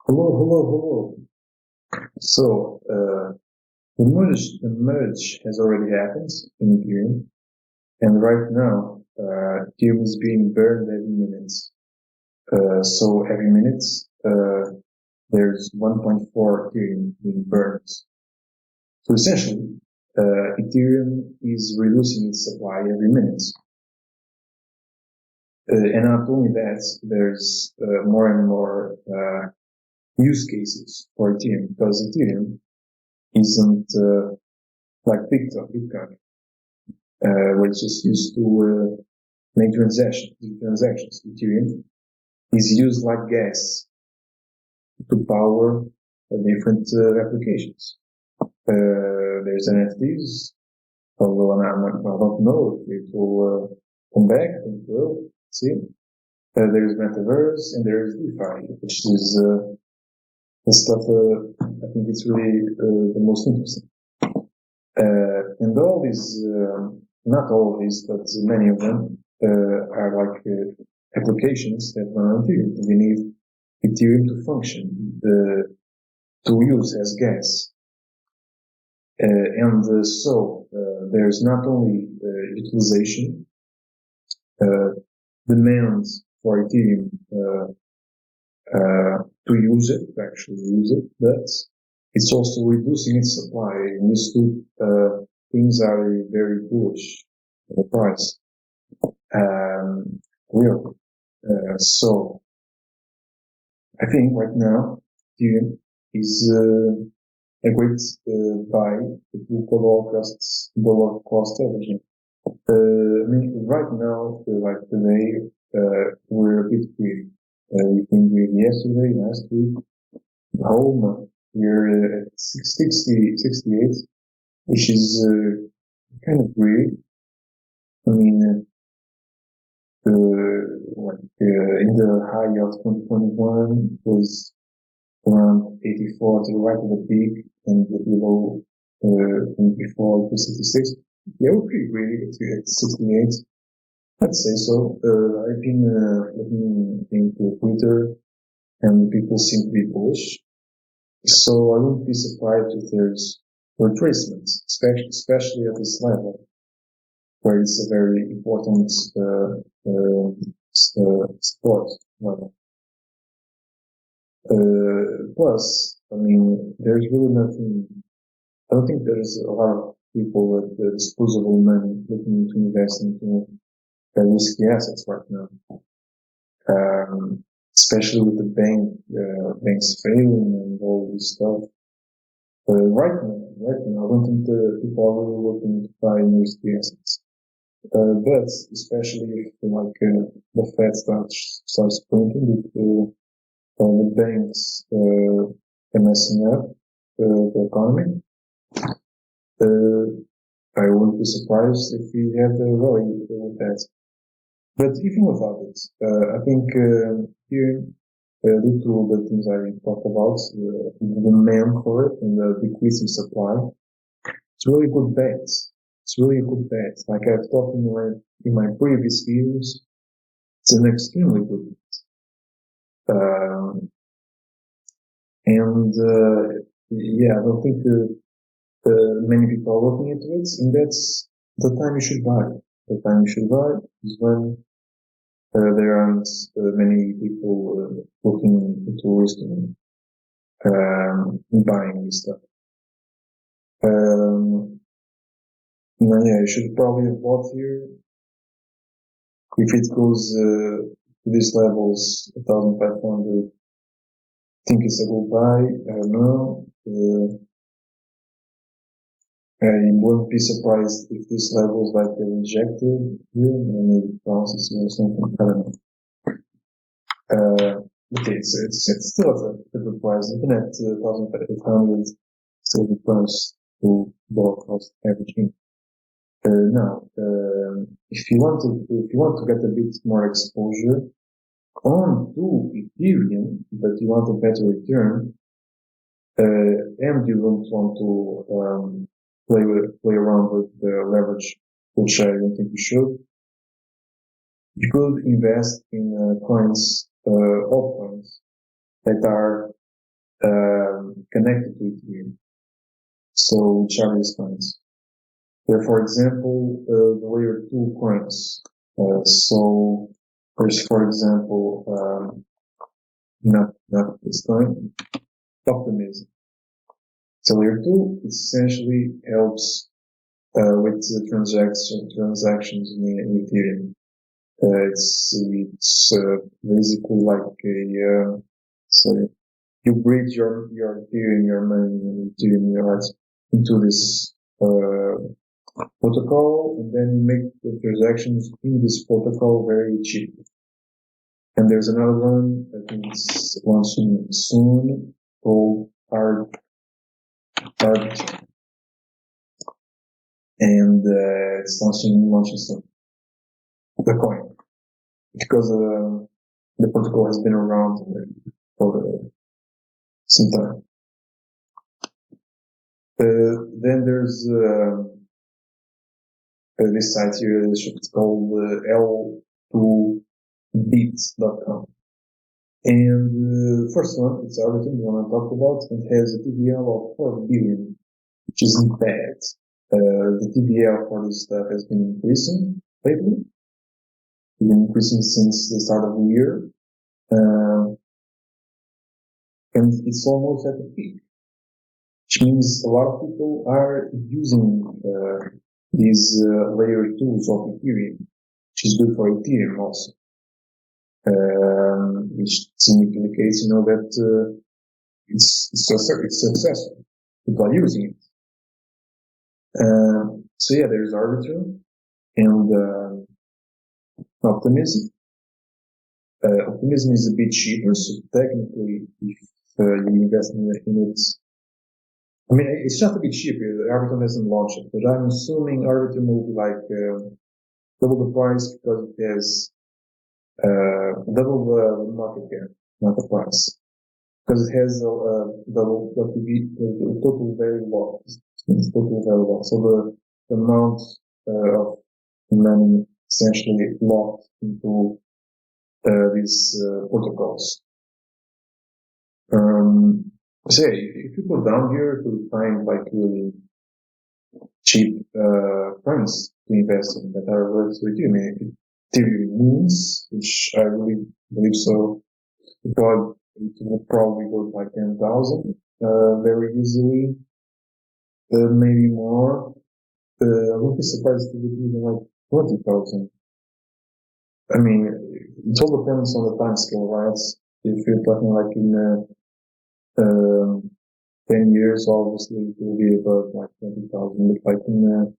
Hello. The merge has already happened in Ethereum, and right now, Ethereum is being burned every minute. So every minute, there's 1.4 Ethereum being burned. So essentially, Ethereum is reducing its supply every minute. And not only that, there's more and more use cases for Ethereum, because Ethereum isn't like Bitcoin, where it's just used to make transactions. Ethereum is used like gas to power different applications. There's NFTs, although I don't know if it will come back. I think it will. See. There's Metaverse and there's DeFi, which is the stuff I think it's really the most interesting. And all these, not all of these, but many of them are like applications that run on Ethereum. They need Ethereum to function, to use as gas. So there's not only utilization, demand for Ethereum to use it, to actually use it, but it's also reducing its supply. And these two things are very bullish for the price. Really. So I think right now Ethereum is a great buy to do dollar cost averaging. Right now, like today, we're a bit weird. We came here yesterday, last week, the whole month. We're at 68, which is kind of weird. In the high of 2021, it was around 84 to the right of the peak, and below 24 to 66. Yeah, we're pretty great at 68. I'd say so. I've been looking into Twitter, and people seem to be bullish. So I wouldn't be surprised if there's retracements, especially at this level, where it's a very important support level. Plus, there's really nothing. I don't think there's a lot of people with disposable money looking to invest into risky assets right now. Especially with the banks failing and all this stuff. Right now, I don't think the people are really looking to buy risky assets. But especially if the Fed starts printing, the banks are messing up the economy. I wouldn't be surprised if we have a rally with that. But even without it, I think here, due to the things I talked about, the demand for it and the decreasing supply, it's really a good bet. It's really a good bet. Like I've talked in my previous videos, it's an extremely good bet. I don't think many people are looking into it, and that's the time you should buy. The time you should buy is when there aren't many people looking into risking buying this stuff. You should probably have bought here. If it goes to these levels, 1,500, I think it's a good buy. I don't know. I wouldn't be surprised if these levels are rejected here, maybe bounces or something. I don't know. Okay, so it's still at a good price. Even at 1,500, still the price to dollar cost averaging. Now, if you want to get a bit more exposure onto Ethereum, but you want a better return, and you don't want to play around with the leverage, which I don't think you should, you could invest in altcoins that are connected to Ethereum. So which are these coins? They're, for example, the layer 2 coins. So there's, for example, not this coin, optimism. So layer 2 essentially helps with the transactions in Ethereum. It's basically like a so you bridge your Ethereum, your money, and Ethereum yards into this protocol, and then you make the transactions in this protocol very cheap. And there's another one, I think it's launching soon, called Art, and it's launching soon. The coin, because the protocol has been around for some time. Then there's this site here, it's called L2beats.com. And the first one, it's Arbitrum, the one I talked about, and has a TVL of 4 billion, which isn't bad. The TVL for this stuff has been increasing lately. It's been increasing since the start of the year. And it's almost at the peak, which means a lot of people are using these layer 2s of Ethereum, which is good for Ethereum also. Which indicates, that it's successful. People are using it. So yeah, there's Arbitrum and Optimism. Optimism is a bit cheaper, so technically, if you invest in it, I mean, it's not a bit cheaper. Arbitrum hasn't launched it, but I'm assuming Arbitrum will be like double the price because it has double the market cap, not the price, because it has double the total value locked. It's total value locked. So the amount of money essentially locked into these protocols. So yeah, if you go down here to find like really cheap coins to invest in that are worth with you, Ethereum moons, which I really believe so. It will probably go like 10,000 very easily, maybe more. I wouldn't be surprised if it would even like 20,000. I mean, it all depends on the time scale, right? If you're talking like in 10 years, obviously it will be about like 20,000. If like in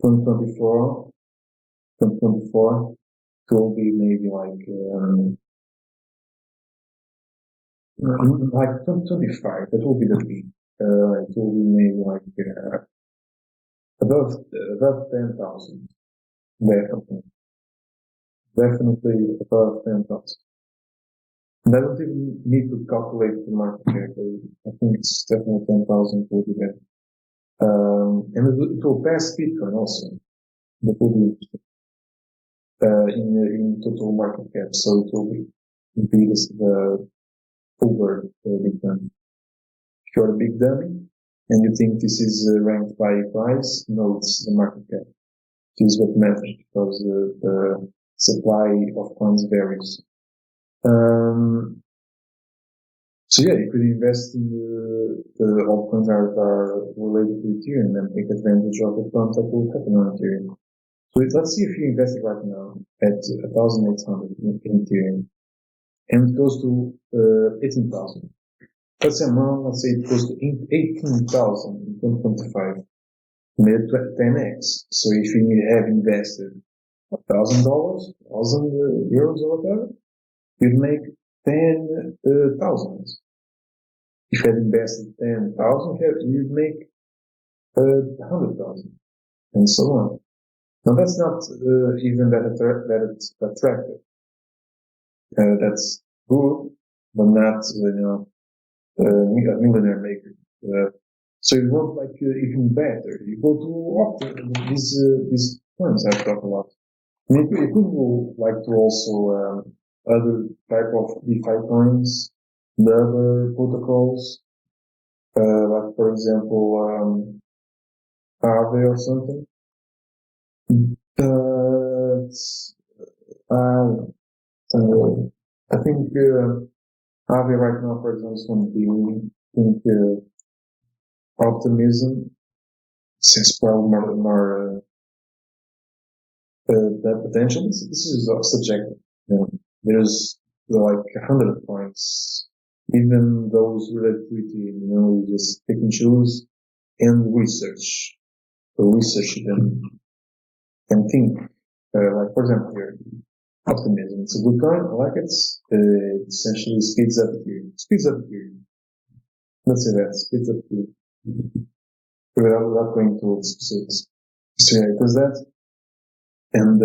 2024, it will be maybe like 2025. That will be the peak. It will be maybe like above 10,000. Definitely above 10,000. And I don't even need to calculate the market cap. I think it's definitely 10,000 will be there. And it will pass Bitcoin also. That will be in total market cap. So it will be the over Bitcoin. If you're a big dummy and you think this is ranked by price, no, it's the market cap. It is what matters because the supply of coins varies. So yeah, you could invest in the altcoins that are related to Ethereum and take advantage of the pump that will happen on Ethereum. So let's see if you invest it right now at 1,800 in Ethereum, and it goes to 18,000. Let's say it goes to 18,000 in 2025. Made 10x. So if you have invested $1,000, 1,000 euros or whatever, you'd make 10,000. If you had invested 10,000, you'd make 100,000, and so on. Now that's not even that attractive. That's good, but not a millionaire maker. So you want like even better. You go to these coins I've talked about. And you could go like to also other type of DeFi coins the other protocols, like for example, Aave or something. But I think Aave right now, for example, is going to be, I think, optimism since probably more that potential. This is subjective. You know, there's like 100 points, even those related to it, you know, you just pick and choose and research. So research them and think. Like for example here, optimism. It's a good coin. I like it. It essentially speeds up Ethereum. Speeds up Ethereum. Let's say that speeds up Ethereum. Without going to specifics. So yeah, it does that. And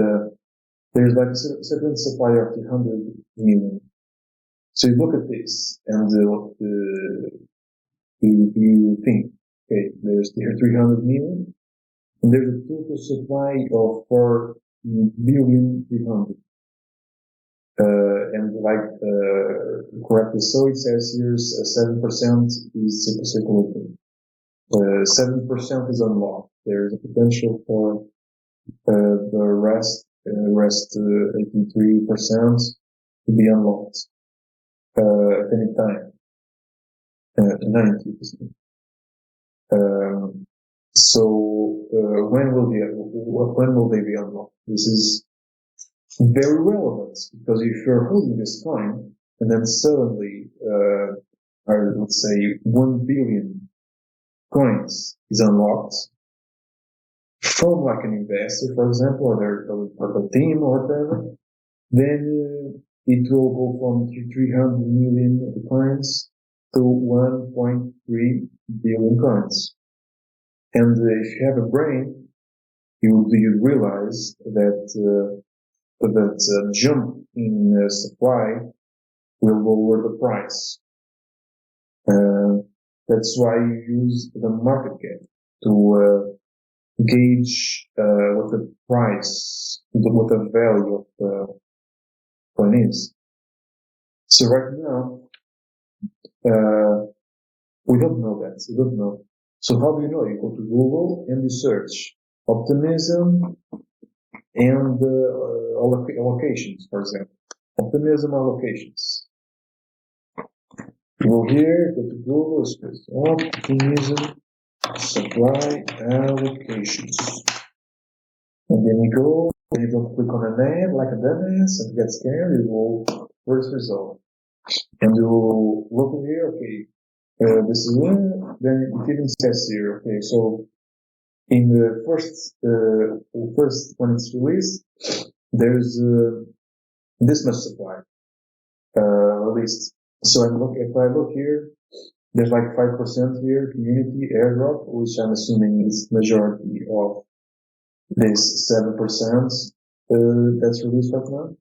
there's like a certain supply of 300 million. So you look at this and you think, okay, there's 300 million, and there's a total supply of 4 billion 300. And correctly so, it says here 7% is circulating. 7% is unlocked. There is a potential for the rest 83% to be unlocked at any time. 90%. When will they be unlocked? This is very relevant because if you're holding this coin and then suddenly, let's say 1 billion coins is unlocked from like an investor, for example, or a team or whatever, then it will go from 300 million coins to 1.3 billion coins. And if you have a brain, you realize that that jump in supply will lower the price. That's why you use the market cap to gauge what the price, what the value of the coin is. So right now, we don't know that. We don't know. So how do you know? You go to Google and you search optimism and allocations, for example. Optimism allocations. You go here, go to Google, search optimism supply allocations. And then you go, and you don't click on an ad like a dumbass and get scared, you go first result. And you look here, okay, this is one, then it even says here, okay, so in the first when it's released, there's this much supply released. So if I look here, there's like 5% here, community airdrop, which I'm assuming is majority of this 7% that's released right now.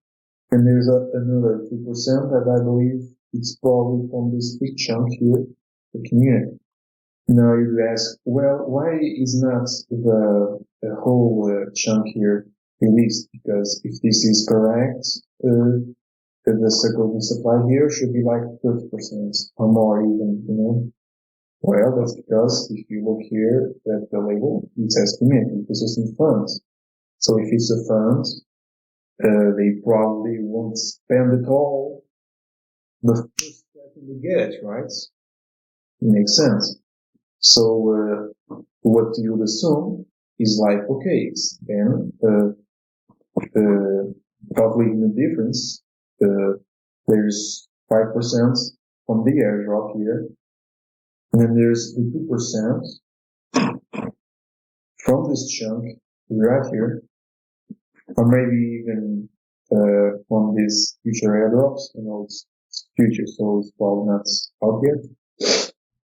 And there's another 2% that I believe it's probably from this big chunk here, the community. Now you ask, well, why is not the whole chunk here released? Because if this is correct, the circle supply here should be like 30% or more even, you know. Well, that's because if you look here at the label, it says community, ecosystem funds. So if it's a fund, they probably won't spend it all the first second they get it, right? It makes sense. So what you would assume is like, okay, then without leaving the difference, there's 5% from the airdrop here, and then there's the 2% from this chunk right here, or maybe even from these future airdrops. You know, it's future, so it's probably not out yet.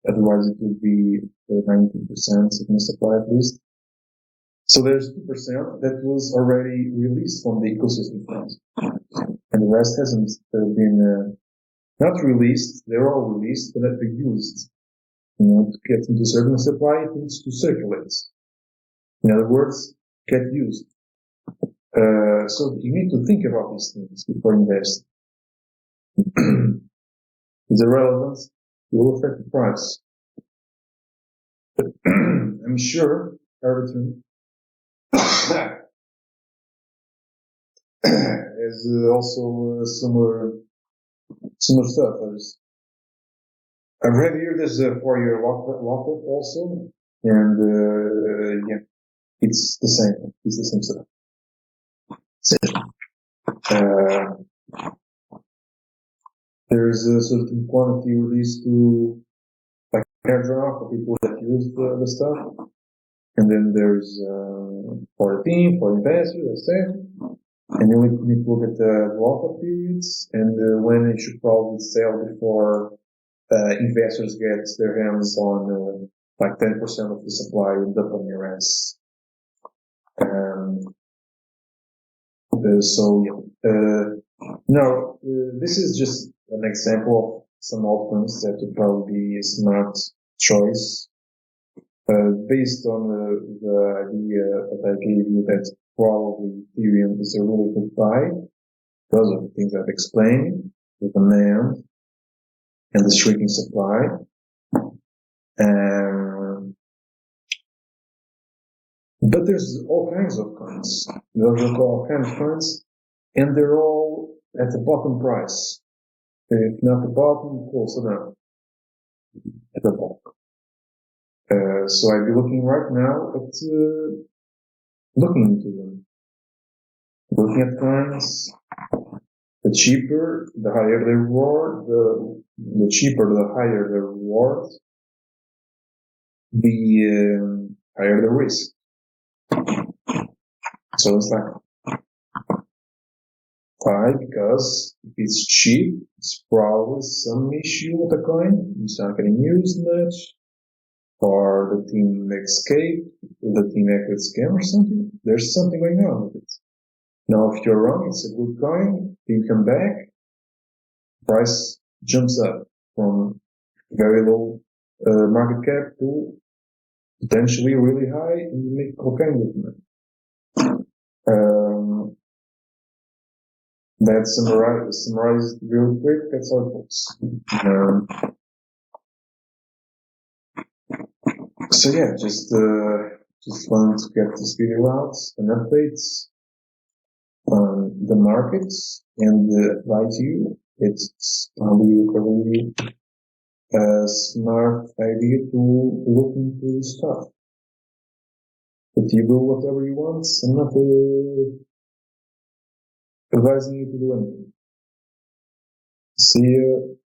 Otherwise, it would be 19% in the supply at least. So there's 2% that was already released from the ecosystem fund, and the rest hasn't been not released. They're all released, but not used. You know, to get into certain supply, it needs to circulate. In other words, get used. So you need to think about these things before investing. is irrelevant, it will affect the price. I'm sure everything is also similar stuff. I've read here there's a 4-year lockup also, and yeah, it's the same. It's the same stuff. There's a certain quantity released to like airdrop for people that use the stuff, and then there's for a team, for investors, etc. And then we need to look at the lockup periods and when it should probably sell before investors get their hands on like 10% of the supply end up on your ass. So yeah, no, this is just an example of some altcoins that would probably be a smart choice based on the idea that I gave you that probably Ethereum is a really good buy because of the things I've explained, the demand and the shrinking supply. But there's all kinds of coins. There's all kinds of coins, and they're all at the bottom price. If not the bottom, close enough at the bottom. So I'd be looking right now at looking into them. Looking at coins, the cheaper, the higher the reward, the cheaper, the higher the reward, the higher the risk. So it's like, why? Because if it's cheap, it's probably some issue with the coin. It's not getting used much, or the team escaped, the team acted scam or something. There's something going on with it. Now, if you're wrong, it's a good coin. Team come back, price jumps up from very low market cap to potentially really high, and you make all kinds of money. That's summarized real quick. That's how it works. So yeah, just wanted to get this video out and updates on the markets and advise you. It's probably a really smart idea to look into this stuff. But you do whatever you want. I'm not advising you to do anything. See you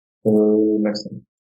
next time.